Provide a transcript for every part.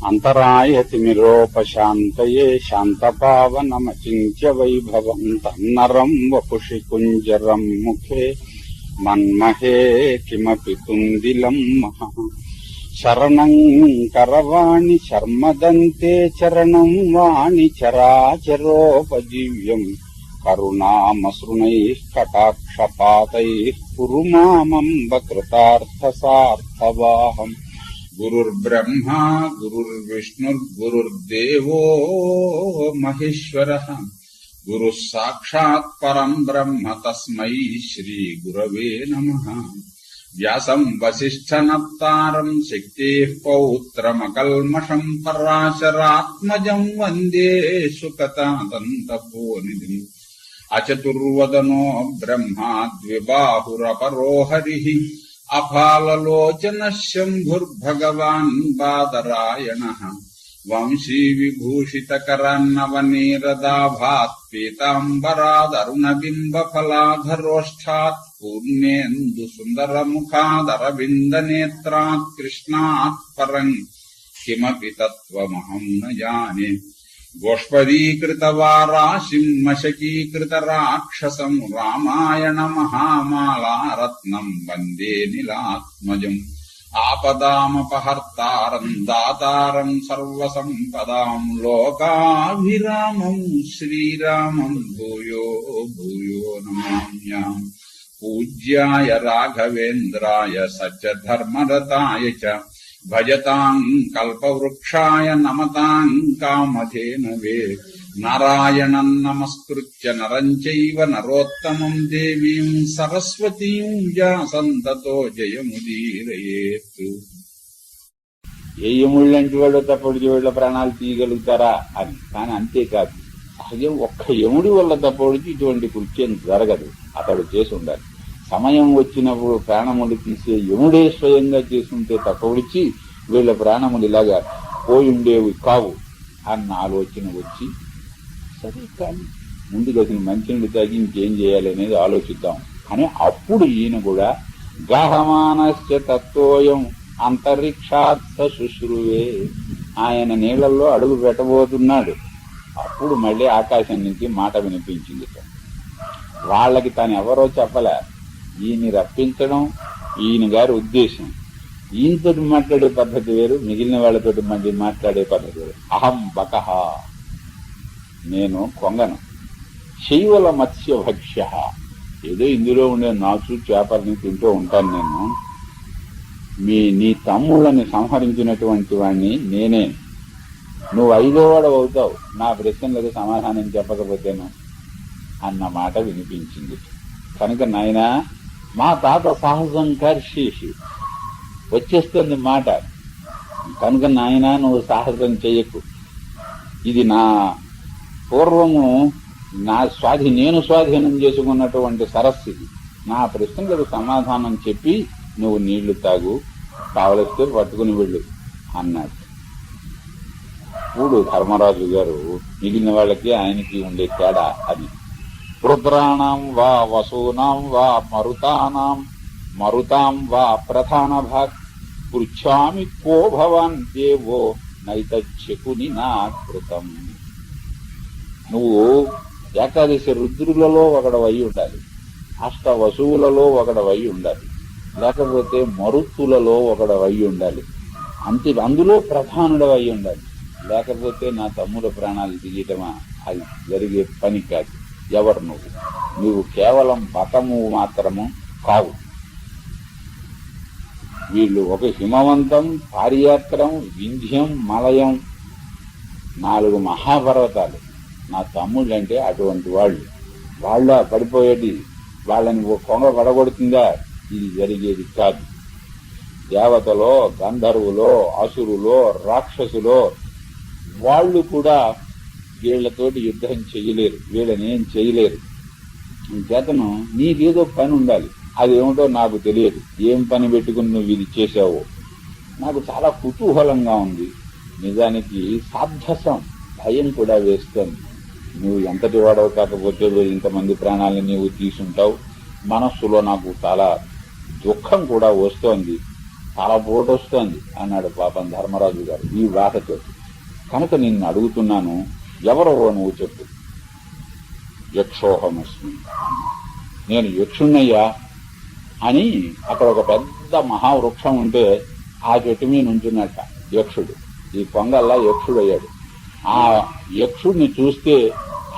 అంతరాయతిమిరోపశాంతయే శాంతపావనమచింత్య వైభవం తన్నరం వపుషి కుంజరం ముఖే మన్మహే కిమపి తుందిలం మహః. శరణం కరవాణి శర్మదంతే చరణం వాణి చరాచరోపజీవ్యం కరుణామసృణైః కటాక్షపాతైః కురు మామంబ కృతార్థసార్థవాహం. గురుర్బ్రహ్మా గురుర్విష్ణుర్గురుర్దేవో మహేశ్వరః. గురుః సాక్షాత్ పరం బ్రహ్మ తస్మై శ్రీ గురవే నమః. వ్యాసం వసిష్ఠనప్తారం శక్తేః పౌత్రమకల్మషం పరాశరాత్మజం వందే సుకతాదంతపోనిధిం. అచతుర్వదనో బ్రహ్మా ద్విబాహురపరో హరిః. అఫాలలోచన శంభుర్భగవాన్ బాదరాయణః. వంశీ విభూషితకరన్నవనీరదాభాత్ పీతాంబరాదరుణబింబఫలాధరోష్ఠాత్ పూర్ణేందు సుందరముఖాదరవిందనేత్రాత్ కృష్ణాత్ పరం కిమపి తత్వమహం న జానే. గోష్పదీకృతవారాశిం మశకీకృత రాక్షసం రామాయణ మహామాలారత్నం వందే నీలాత్మజం. ఆపదామపహర్తారం దాతారం సర్వసంపదాం లోకాభిరామం శ్రీరామం భూయో భూయో నమామ్యాం. పూజ్యాయ రాఘవేంద్రాయ సత్యధర్మరతాయ చ భజతాం కల్పవృక్షాయ నమతాం కామధేనవే. నారాయణం నమస్కృత్య నరం చైవ నరోత్తమం దేవీం సరస్వతీం వ్యాసం తతో జయముదీరయేత్. ఏ యముళ్ళంటి వాడు తప్పుడు దేవుళ్ళ ప్రాణాలు తీయగలుగుతారా అని. కానీ అంతేకాదు, సహజం ఒక్క యముడి వల్ల తప్పొడిచి ఇటువంటి కృత్యం జరగదు. అతడు చేసి ఉండాలి. సమయం వచ్చినప్పుడు ప్రాణములు తీసే యముడే స్వయంగా చేసుంటే తప్పొడిచి వీళ్ళ ప్రాణములు ఇలాగా పోయుండేవి కావు అన్న ఆలోచన వచ్చి, సరే కానీ ముందుకు అసలు మంచినీళ్ళు తాగి ఇంకేం చేయాలి అనేది ఆలోచిద్దాం అని అప్పుడు ఈయన కూడా గాహమానశ్చ తత్వోయం అంతరిక్షాత్ శుశ్రువే. ఆయన నీళ్లలో అడుగు పెట్టబోతున్నాడు. అప్పుడు మళ్ళీ ఆకాశం నుంచి మాట వినిపించింది. వాళ్ళకి తాను ఎవరో చెప్పలే. ఈయన్ని రప్పించడం ఈయన గారి ఉద్దేశం. ఈయనతోటి మాట్లాడే పద్ధతి వేరు, మిగిలిన వాళ్ళతోటి మళ్ళీ మాట్లాడే పద్ధతి వేరు. అహం బకహ, నేను కొంగను. శైవల మత్స్య భక్ష్య, ఏదో ఇందులో ఉండే నాచు చేపల్ని తింటూ ఉంటాను నేను. నీ తమ్ముళ్ళని సంహరించినటువంటి వాడిని నేనే. నువ్వు 5వ వాడు అవుతావు నా ప్రశ్నలకు సమాధానం చెప్పకపోతేను అన్న మాట వినిపించింది. కనుక నాయనా, మా తాత సాహసం కర్షేసి వచ్చేస్తుంది మాట. కనుక నాయనా, నువ్వు సాహసం చెయ్యకు. ఇది నా పూర్వము నేను స్వాధీనం చేసుకున్నటువంటి సరస్సు. నా ప్రశ్నలకు సమాధానం చెప్పి నువ్వు నీళ్లు తాగు, కావలిస్తే పట్టుకుని వెళ్ళు అన్నాడు. ఇప్పుడు ధర్మరాజు గారు మిగిలిన వాళ్ళకి ఆయనకి ఉండే తేడా అది. రుద్రాణం వా వసూనాం వా మరుతాం వా ప్రధాన భాగ్ పృచ్ఛామి కో భవాన్ దేవో నైతచ్ఛకుని నా కృతం. నువ్వు ఏకాదశి రుద్రులలో ఒకడవై ఉండాలి, అష్ట వసువులలో ఒకడవై ఉండాలి, లేకపోతే మరుత్తులలో ఒకడవై ఉండాలి, అందులో ప్రధానుడవై ఉండాలి. లేకపోతే నా తమ్ముల ప్రాణాలు తీయటమా, అది జరిగే పని కాదు. ఎవరు నువ్వు కేవలం బతము మాత్రము కావు. వీళ్ళు ఒక హిమవంతం, పారియాత్రం, వింధ్యం, మలయం, 4 మహాపర్వతాలు. నా తమ్ముళ్ళంటే అటువంటి వాళ్ళ పడిపోయేది. వాళ్ళని కొంగ పడగొడుతుందా? ఇది జరిగేది కాదు. దేవతలో, గంధర్వులో, అసురులో, రాక్షసులో వాళ్ళు కూడా వీళ్లతోటి యుద్ధం చెయ్యలేరు, వీళ్ళనేం చేయలేరు. చేతను నీకేదో పని ఉండాలి, అదేమిటో నాకు తెలియదు. ఏం పని పెట్టుకుని నువ్వు ఇది చేశావో నాకు చాలా కుతూహలంగా ఉంది. నిజానికి సాధ్యసం, భయం కూడా వేస్తోంది. నువ్వు ఎంతటి వాడవు కాకపోతే ఇంతమంది ప్రాణాలను నీవు తీసుంటావు. మనస్సులో నాకు చాలా దుఃఖం కూడా వస్తోంది. చాలా పోటు వస్తోంది అన్నాడు పాపం ధర్మరాజు గారు ఈ బాధతో. కనుక నిన్ను అడుగుతున్నాను, ఎవరో నువ్వు చెప్పు. యక్షోహమస్మి, నేను యక్షుణ్ణయ్యా అని. అక్కడ ఒక పెద్ద మహావృక్షం ఉంటే ఆ చెట్టు మీద నుంచున్నట్ట యక్షుడు. ఈ పొంగల్లా యక్షుడు అయ్యాడు. ఆ యక్షుడిని చూస్తే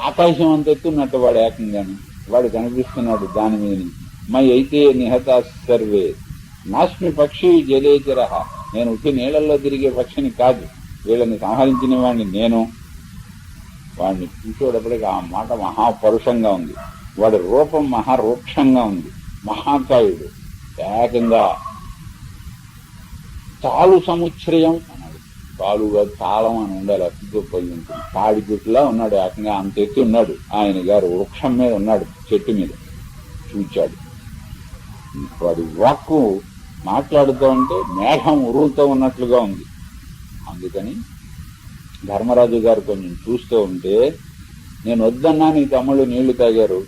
ఆకాశం అంత ఎత్తున్నట్టు వాడు ఏకంగాను వాడు కనిపిస్తున్నాడు దాని మీద నుంచి. మై అయితే నిహత సర్వే నాస్మి పక్షి జలేచర, నేను ఉట్టి నీళ్లలో తిరిగే పక్షిని కాదు, వీళ్ళని సంహరించిన వాడిని నేను. వాడిని చూసేటప్పటికి ఆ మాట మహాపరుషంగా ఉంది, వాడి రూపం మహారూక్షంగా ఉంది, మహాకాయుడు. ఏకంగా తాళు సముచ్రయం అన్నాడు. తాళుగా తాళం అని ఉండాలి, అతితో పోయి ఉంటుంది. తాడి చెట్టులా ఉన్నాడు, ఏకంగా అంత ఎత్తి ఉన్నాడు ఆయన గారు. వృక్షం మీద ఉన్నాడు, చెట్టు మీద చూచాడు. వాడి వాక్కు మాట్లాడుతూ ఉంటే మేఘం ఉరువుతో ఉన్నట్లుగా ఉంది. అందుకని ధర్మరాజు గారు కొంచెం చూస్తూ ఉంటే, నేను వద్దన్నా నీ తమ్ముళ్ళు నీళ్లు తాగారు,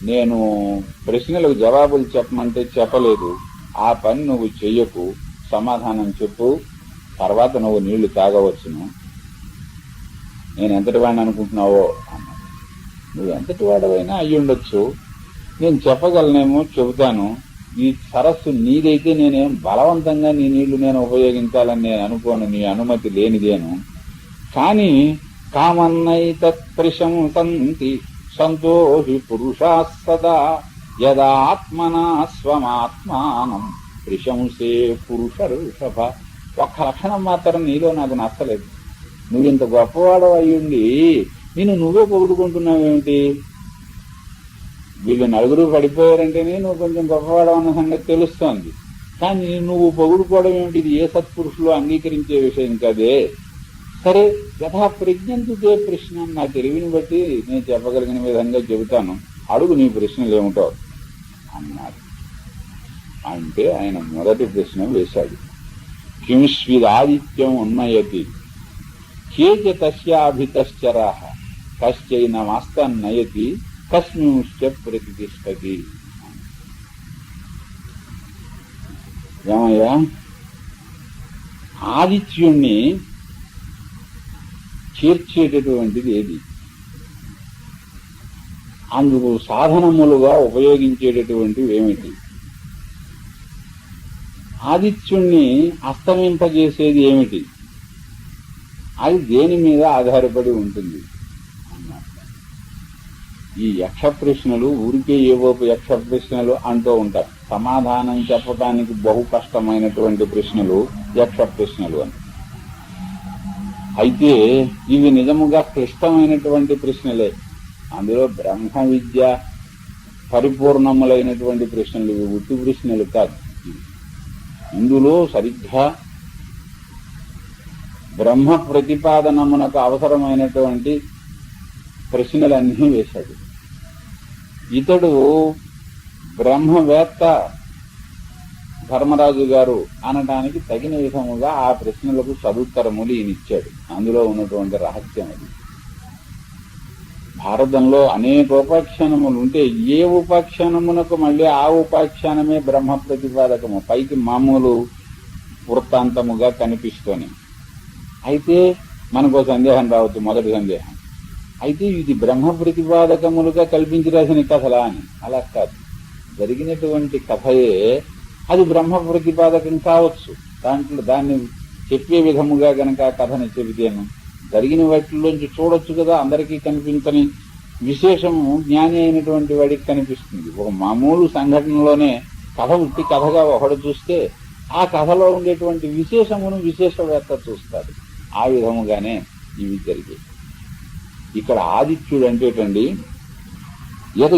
నేను ప్రశ్నలకు జవాబులు చెప్పమంటే చెప్పలేదు, ఆ పని నువ్వు చెయ్యకు, సమాధానం చెప్పు, తర్వాత నువ్వు నీళ్లు తాగవచ్చును. నేను ఎంతటి వాడిని అనుకుంటున్నావో అన్నాడు. నువ్వు ఎంతటి వాడవైనా అయ్యుండొచ్చు, నేను చెప్పగలనేమో చెబుతాను. ఈ సరస్సు నీదైతే నేనేం బలవంతంగా నీ నీళ్లు నేను ఉపయోగించాలని నేను అనుకోను, నీ అనుమతి లేనిదేను. కానీ కామన్నైతత్ప్రశంసంతి సంతోషి పురుషా సదా యదా ఆత్మనా స్వమాత్మానం ప్రశంసే పురుష ఋషభ. ఒక్క లక్షణం మాత్రం నీలో నాకు నచ్చలేదు. నువ్వింత గొప్పవాడు అయ్యుండి నేను నువ్వే పొగుడుకుంటున్నావేమిటి? వీళ్ళు నలుగురు పడిపోయారంటేనే నువ్వు కొంచెం గొప్పవాడు అన్న సంగతి తెలుస్తోంది. కానీ నువ్వు పొగుడుకోవడం ఏమిటి? ఇది ఏ సత్పురుషులు అంగీకరించే విషయం కదే. సరే, యథా ప్రజ్ఞంతుతే ప్రశ్న, నా తెలివిని బట్టి నేను చెప్పగలిగిన విధంగా చెబుతాను, అడుగు నీ ప్రశ్నలు ఏమిటో అన్నారు. అంటే ఆయన మొదటి ప్రశ్న వేశాడు. కింస్విదాదిత్యం ఉన్మయతి కేచ తస్యాభితశ్చరా కశ్చైనమాస్తన్నయతి కస్మింశ్చ ప్రతిష్టతి. ఏమయ్యా, ఆదిత్యుణ్ణి చేర్చేటటువంటిది ఏది? అందుకు సాధనములుగా ఉపయోగించేటటువంటివి ఏమిటి? ఆదిత్యుణ్ణి అస్తమింపజేసేది ఏమిటి? అది దేని మీద ఆధారపడి ఉంటుంది అన్నారు. ఈ యక్ష ప్రశ్నలు ఊరికే ఏవో యక్ష ప్రశ్నలు అంటూ ఉంటారు. సమాధానం చెప్పడానికి బహు కష్టమైనటువంటి ప్రశ్నలు యక్ష ప్రశ్నలు అని. అయితే ఇవి నిజముగా క్లిష్టమైనటువంటి ప్రశ్నలే. అందులో బ్రహ్మ విద్య పరిపూర్ణములైనటువంటి ప్రశ్నలు, ఇవి ఉత్తి ప్రశ్నలు కాదు. ఇందులో సరిగ్గా బ్రహ్మ ప్రతిపాదనమునకు అవసరమైనటువంటి ప్రశ్నలన్నీ వేశాడు. ఇతడు బ్రహ్మవేత్త ధర్మరాజు గారు అనడానికి తగిన విధముగా ఆ ప్రశ్నలకు సదుత్తరములు ఈయనిచ్చాడు. అందులో ఉన్నటువంటి రహస్యం అది. భారతంలో అనేక ఉపాఖ్యానములు ఉంటే ఏ ఉపాఖ్యానమునకు మళ్ళీ ఆ ఉపాఖ్యానమే బ్రహ్మ ప్రతిపాదకము, పైకి మామూలు వృత్తాంతముగా కనిపిస్తూనే. అయితే మనకో సందేహం రావచ్చు, మొదటి సందేహం, అయితే ఇది బ్రహ్మ ప్రతిపాదకములుగా కల్పించి రాసిన కథలా అని. అలా కాదు, జరిగినటువంటి కథయే అది బ్రహ్మ ప్రతిపాదకం కావచ్చు. దాన్ని చెప్పే విధముగా గనక ఆ కథని చెబితేను జరిగిన వాటిలోంచి చూడొచ్చు కదా, అందరికీ కనిపించని విశేషము జ్ఞాని అయినటువంటి వాడికి కనిపిస్తుంది. ఒక మామూలు సంఘటనలోనే కథ ఉట్టి కథగా ఒకడు చూస్తే ఆ కథలో ఉండేటువంటి విశేషమును విశేషవేత్త చూస్తాడు. ఆ విధముగానే ఇవి జరిగాయి. ఇక్కడ ఆదిత్యుడు అంటేటండి,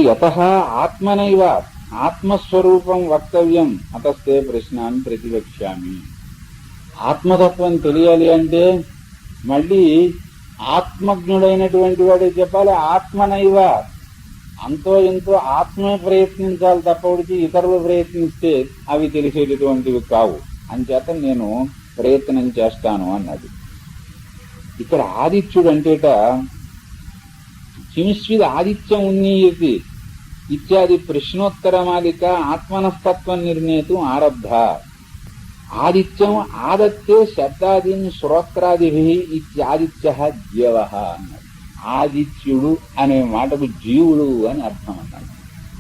యతః ఆత్మనైవ ఆత్మస్వరూపం వక్తవ్యం అతస్తే ప్రశ్నాన్ని ప్రతివక్ష్యామి. ఆత్మతత్వం తెలియాలి అంటే మళ్ళీ ఆత్మజ్ఞుడైనటువంటి వాడే చెప్పాలి. ఆత్మనైవ, అంతో ఎంతో ఆత్మే ప్రయత్నించాలి తప్పటికి ఇతరులు ప్రయత్నిస్తే అవి తెలిసేటటువంటివి కావు. అంచేత నేను ప్రయత్నం చేస్తాను అన్నాడు. ఇక్కడ ఆదిత్యుడు అంటేట కింస్విద్ ఆదిత్యం ఉన్నీయతి ఇత్యాది ప్రశ్నోత్తరమాలిక ఆత్మనస్తత్వం నిర్ణేతు ఆరబ్ధ. ఆదిత్యం ఆదత్తే శబ్దాదీన్ శ్రోత్రాదిభి ఇత్యాదిత్య జీవ అన్నాడు. ఆదిత్యుడు అనే మాటకు జీవుడు అని అర్థం అన్నాడు,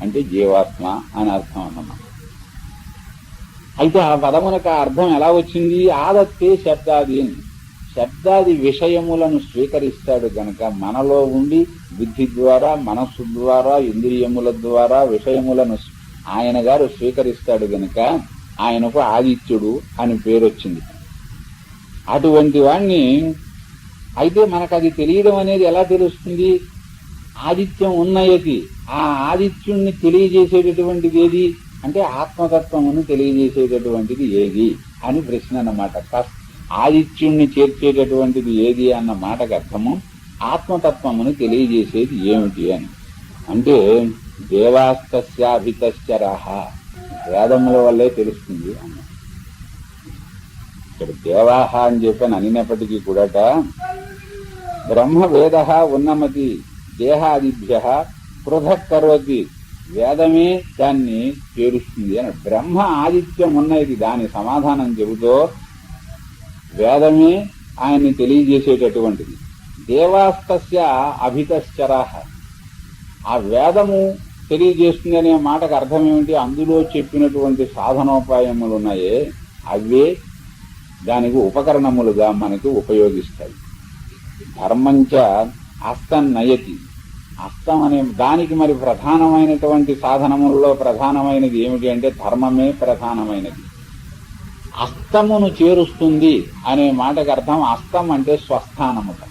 అంటే జీవాత్మ అని అర్థం అన్నమాట. అయితే ఆ పదమునకు అర్థం ఎలా వచ్చింది? ఆదత్తే శబ్దాదీన్, శబ్దాది విషయములను స్వీకరిస్తాడు గనక మనలో ఉండి బుద్ధి ద్వారా, మనస్సు ద్వారా, ఇంద్రియముల ద్వారా విషయములను ఆయన గారు స్వీకరిస్తాడు గనక ఆయనకు ఆదిత్యుడు అని పేరు వచ్చింది. అటువంటి వాణ్ణి అయితే మనకు అది తెలియడం అనేది ఎలా తెలుస్తుంది? ఆదిత్యం ఉన్నయతి, ఆ ఆదిత్యుణ్ణి తెలియజేసేటటువంటిది ఏది అంటే ఆత్మతత్వమును తెలియజేసేటటువంటిది ఏది అని ప్రశ్న అన్నమాట. ఆదిత్యుణ్ణి చేర్చేటటువంటిది ఏది అన్న మాటకు అర్థము ఆత్మతత్వమును తెలియజేసేది ఏమిటి అని. అంటే దేవాస్తస్యాభితశ్చరః, వేదముల వల్లే తెలుస్తుంది అన్న. ఇక్కడ దేవాహ అని చెప్పని అనినప్పటికీ కూడాట బ్రహ్మ వేద ఉన్నమతి దేహాదిభ్య పృథక్ కరోతి, వేదమే దాన్ని చేరుస్తుంది అని. బ్రహ్మ ఆదిత్యం ఉన్నది, దాని సమాధానం చెబుతూ వేదమే ఆయన్ని తెలియజేసేటటువంటిది. దేవాస్తస్య అభితశ్చరాహ, ఆ వేదము తెలియజేస్తుంది అనే మాటకు అర్థం ఏమిటి? అందులో చెప్పినటువంటి సాధనోపాయములు ఉన్నాయే అవే దానికి ఉపకరణములుగా మనకు ఉపయోగిస్తాయి. ధర్మంచ అస్తం నయతి, అస్తం అనే దానికి మరి ప్రధానమైనటువంటి సాధనములలో ప్రధానమైనది ఏమిటి అంటే ధర్మమే ప్రధానమైనది. అస్తమును చేరుస్తుంది అనే మాటకు అర్థం అస్తం అంటే స్వస్థానముట,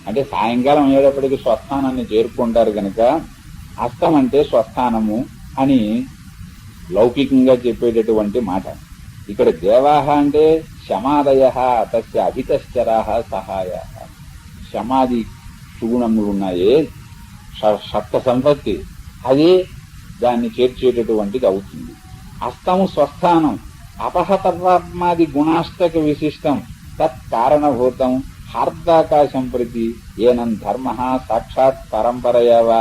అంటే సాయంకాలం అయ్యేటప్పటికి స్వస్థానాన్ని చేరుకుంటారు కనుక అస్తం అంటే స్వస్థానము అని లౌకికంగా చెప్పేటటువంటి మాట. ఇక్కడ దేవాహ అంటే శమాదయ తస్య అభితశ్చరాహ సహాయ, శమాది సుగుణములున్నాయే సప్త సంపత్తి, అదే దాన్ని చేర్చేటటువంటిది అవుతుంది. అస్తము స్వస్థానం, అపహతర్వాత్మాది గుణాష్టక విశిష్టం తత్ కారణభూతం హార్దాకాశం ప్రతి ఏనం ధర్మ సాక్షాత్ పరంపరయావా,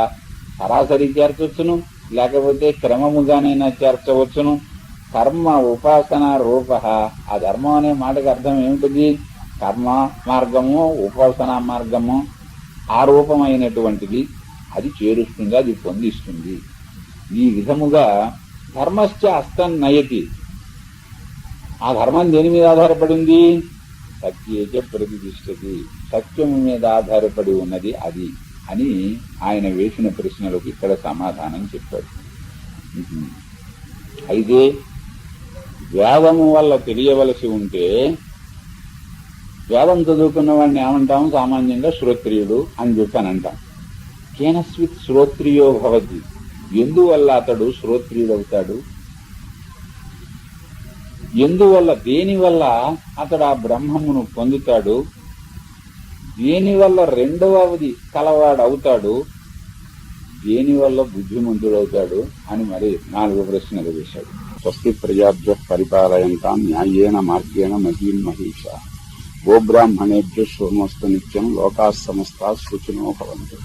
సరాసరి చేర్చవచ్చును లేకపోతే క్రమముగానైనా చేర్చవచ్చును. కర్మ ఉపాసన రూప, ఆ ధర్మం అనే మాటకు అర్థం ఏమిటిది? కర్మ మార్గము ఉపాసనా మార్గము ఆ రూపమైనటువంటిది అది చేరుస్తుంది, అది పొందిస్తుంది. ఈ విధముగా ధర్మశ్చ అస్తం నయతి, ఆ ధర్మం దేని మీద ఆధారపడింది? సత్యేచ ప్రతిష్ఠతి, సత్యము మీద ఆధారపడి ఉన్నది అది అని ఆయన వేసిన ప్రశ్నలకు ఇక్కడ సమాధానం చెప్పాడు. అయితే వేదము వల్ల తెలియవలసి ఉంటే వేదం చదువుకున్న వాడిని ఏమంటాం? సామాన్యంగా శ్రోత్రియుడు అని చెప్పని అంటాం. కేనస్విత్ శ్రోత్రియో భవతి, ఎందువల్ల అతడు శ్రోత్రియుడవుతాడు? ఎందువల్ల, దేనివల్ల అతడు ఆ బ్రహ్మమును పొందుతాడు? దేనివల్ల రెండవది కలవాడవుతాడు? దేనివల్ల బుద్ధిమంతుడవుతాడు అని మరి 4 ప్రశ్నలు వేశాడు. స్వస్తి ప్రజాభ్య పరిపాలయంతాం న్యాయేన మార్గేణ మహీం మహీషా, గోబ్రాహ్మణేభ్య శోమస్తు నిత్యం, లోకాః సమస్తాః సుఖినో భవంతు.